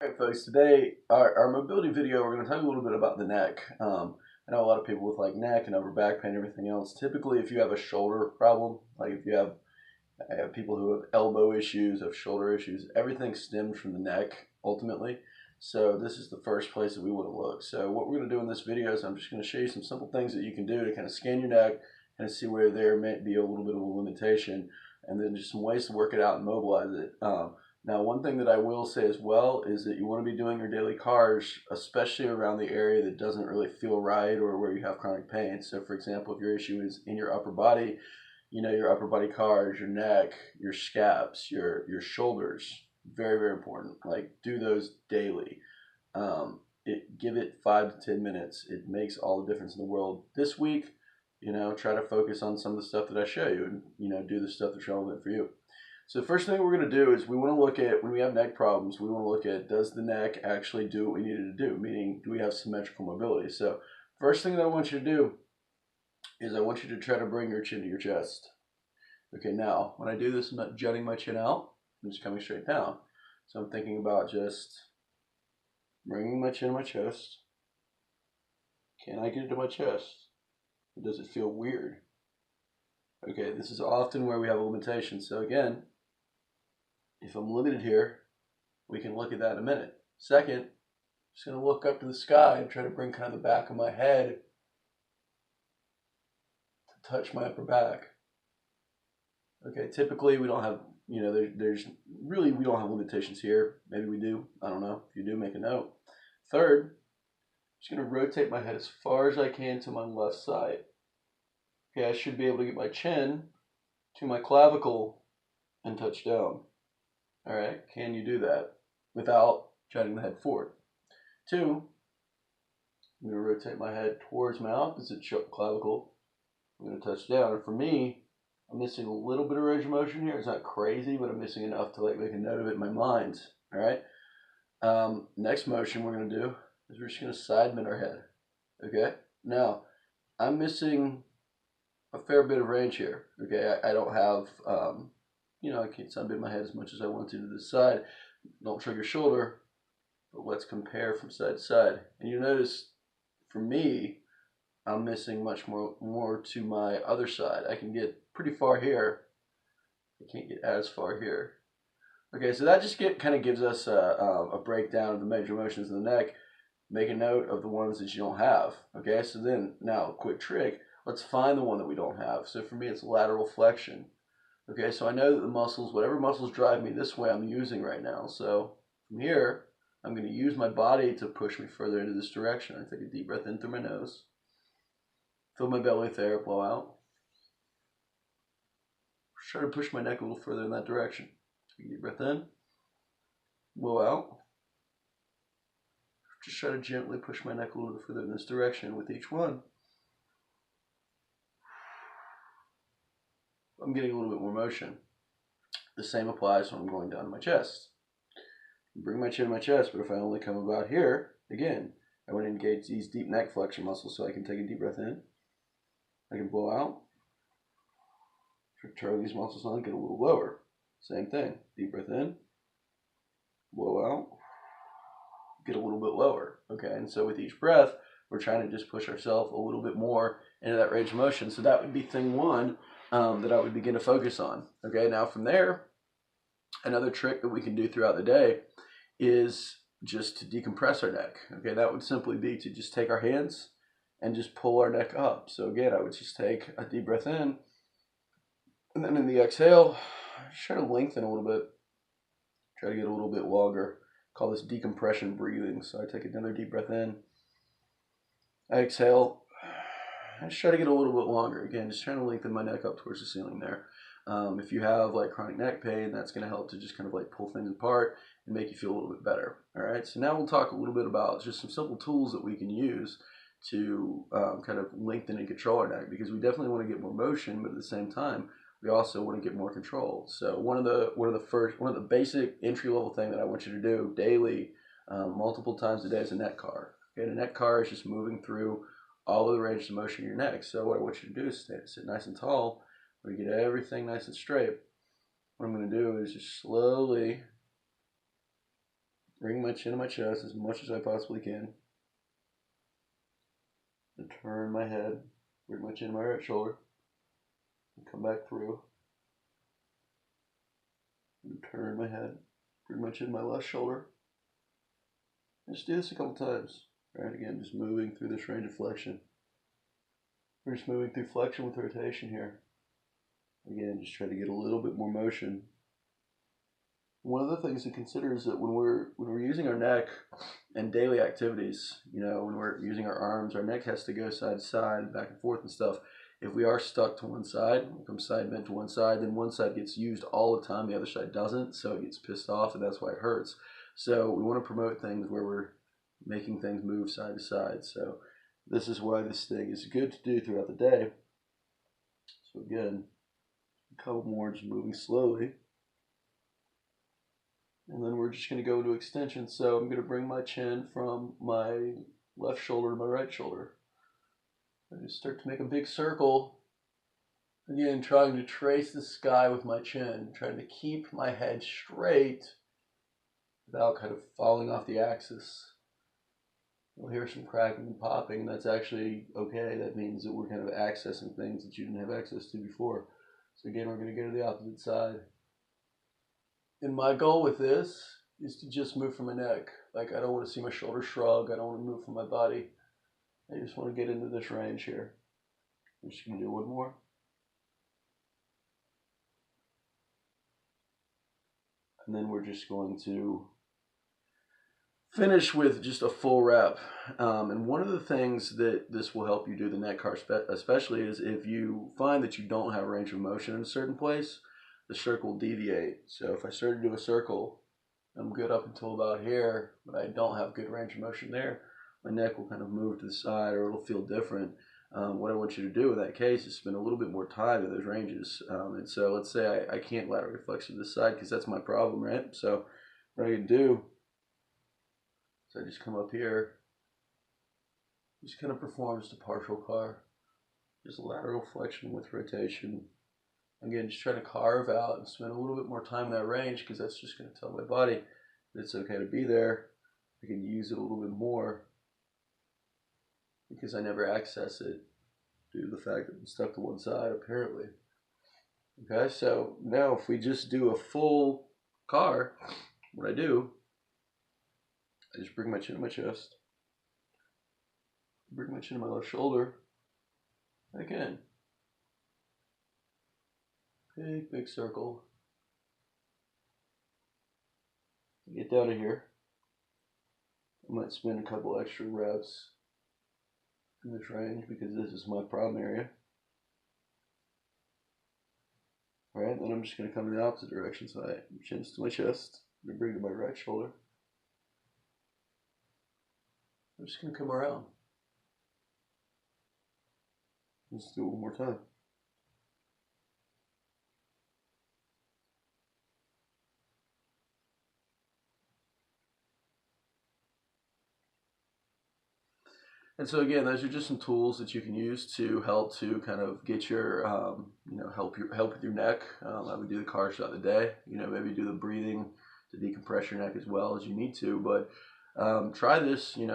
Alright folks, today our mobility video, we're going to talk a little bit about the neck. I know a lot of people with like neck and upper back pain and everything else, typically if you have a shoulder problem, like if you have I have people who have elbow issues, have shoulder issues, everything stems from the neck ultimately. So this is the first place that we want to look. So what we're going to do in this video is I'm just going to show you some simple things that you can do to kind of scan your neck and see where there may be a little bit of a limitation, and then just some ways to work it out and mobilize it. Now, one thing that I will say as well is that you want to be doing your daily cars, especially around the area that doesn't really feel right or where you have chronic pain. So, for example, if your issue is in your upper body, your upper body cars, your neck, your scaps, your shoulders, very, very important. Like, do those daily. Give it 5 to 10 minutes. It makes all the difference in the world. This week, try to focus on some of the stuff that I show you and, do the stuff that's relevant for you. So the first thing we're going to do is we want to look at, when we have neck problems, we want to look at, does the neck actually do what we need it to do? Meaning, do we have symmetrical mobility? So first thing that I want you to do is I want you to try to bring your chin to your chest. Okay, now, when I do this, I'm not jutting my chin out. I'm just coming straight down. So I'm thinking about just bringing my chin to my chest. Can I get it to my chest? Or does it feel weird? Okay, this is often where we have a limitation. So again, if I'm limited here, we can look at that in a minute. Second, I'm just going to look up to the sky and try to bring kind of the back of my head to touch my upper back. Okay, typically we don't have, there's really, we don't have limitations here. Maybe we do. I don't know. If you do, make a note. Third, I'm just going to rotate my head as far as I can to my left side. Okay, I should be able to get my chin to my clavicle and touch down. All right, can you do that without jutting the head forward? Two, I'm going to rotate my head towards my opposite clavicle. I'm going to touch down. And for me, I'm missing a little bit of range of motion here. It's not crazy, but I'm missing enough to like make a note of it in my mind. All right. Next motion we're going to do is we're just going to side bend our head. Okay. Now, I'm missing a fair bit of range here. Okay. I don't have, I can't side bend my head as much as I want to this side. Don't trigger shoulder, but let's compare from side to side. And you notice, for me, I'm missing much more to my other side. I can get pretty far here. I can't get as far here. Okay, so that just kind of gives us a breakdown of the major motions of the neck. Make a note of the ones that you don't have. Okay, so then now, quick trick. Let's find the one that we don't have. So for me, it's lateral flexion. Okay, so I know that the muscles, whatever muscles drive me this way, I'm using right now. So from here, I'm going to use my body to push me further into this direction. I take a deep breath in through my nose. Fill my belly with air, blow out. Try to push my neck a little further in that direction. Take a deep breath in, blow out. Just try to gently push my neck a little bit further in this direction with each one. I'm getting a little bit more motion. The same applies when I'm going down to my chest. Bring my chin to my chest, but if I only come about here, again, I want to engage these deep neck flexion muscles so I can take a deep breath in. I can blow out. Turn these muscles on, get a little lower. Same thing. Deep breath in. Blow out. Get a little bit lower. Okay, and so with each breath, we're trying to just push ourselves a little bit more into that range of motion. So that would be thing one that I would begin to focus on. Okay, now from there, another trick that we can do throughout the day is just to decompress our neck. Okay, that would simply be to just take our hands and just pull our neck up. So again, I would just take a deep breath in, and then in the exhale, just try to lengthen a little bit. Try to get a little bit longer. Call this decompression breathing. So I take another deep breath in. I exhale. I just try to get a little bit longer. Again, just trying to lengthen my neck up towards the ceiling there. If you have like chronic neck pain, that's going to help to just kind of like pull things apart and make you feel a little bit better. All right. So now we'll talk a little bit about just some simple tools that we can use to kind of lengthen and control our neck, because we definitely want to get more motion, but at the same time, we also want to get more control. So one of the basic entry level thing that I want you to do daily, multiple times a day, is a neck car. Okay, a neck car is just moving through all of the range of motion in your neck. So what I want you to do is sit nice and tall. We get everything nice and straight. What I'm going to do is just slowly bring my chin to my chest as much as I possibly can. And turn my head, bring my chin to my right shoulder, and come back through. And turn my head, bring my chin to my left shoulder. And just do this a couple times. Right, again, just moving through this range of flexion. We're just moving through flexion with rotation here. Again, just try to get a little bit more motion. One of the things to consider is that when we're using our neck in daily activities, when we're using our arms, our neck has to go side to side, back and forth and stuff. If we are stuck to one side, from side bent to one side, then one side gets used all the time, the other side doesn't, so it gets pissed off, and that's why it hurts. So we want to promote things where we're making things move side to side. So this is why this thing is good to do throughout the day. So again, a couple more, just moving slowly. And then we're just going to go into extension. So I'm going to bring my chin from my left shoulder to my right shoulder. I just start to make a big circle. Again, trying to trace the sky with my chin, trying to keep my head straight without kind of falling off the axis. You'll hear some cracking and popping, and that's actually okay. That means that we're kind of accessing things that you didn't have access to before. So again, we're going to go to the opposite side. And my goal with this is to just move from my neck. Like, I don't want to see my shoulders shrug. I don't want to move from my body. I just want to get into this range here. I'm just going to do one more. And then we're just going to finish with just a full rep. And one of the things that this will help you do the neck car especially is if you find that you don't have range of motion in a certain place, the circle will deviate. So if I start to do a circle, I'm good up until about here, but I don't have good range of motion there, my neck will kind of move to the side, or it'll feel different. What I want you to do in that case is spend a little bit more time in those ranges. And so let's say I can't laterally flex to this side because that's my problem, right? So what I can do is I just come up here, just kind of perform just a partial car, just lateral flexion with rotation. Again, just trying to carve out and spend a little bit more time in that range because that's just going to tell my body that it's okay to be there. I can use it a little bit more because I never access it due to the fact that I'm stuck to one side, apparently. Okay, so now if we just do a full car, what I do, I just bring my chin to my chest, bring my chin to my left shoulder, again. Big circle. Get down to here. I might spend a couple extra reps in this range because this is my problem area. Alright, then I'm just going to come in the opposite direction. So I chin to my chest, and bring to my right shoulder. I'm just going to come around. Let's do it one more time. And so again, those are just some tools that you can use to help to kind of get your, help with your neck. I would do the car shot of the day. Maybe do the breathing to decompress your neck as well as you need to. But try this,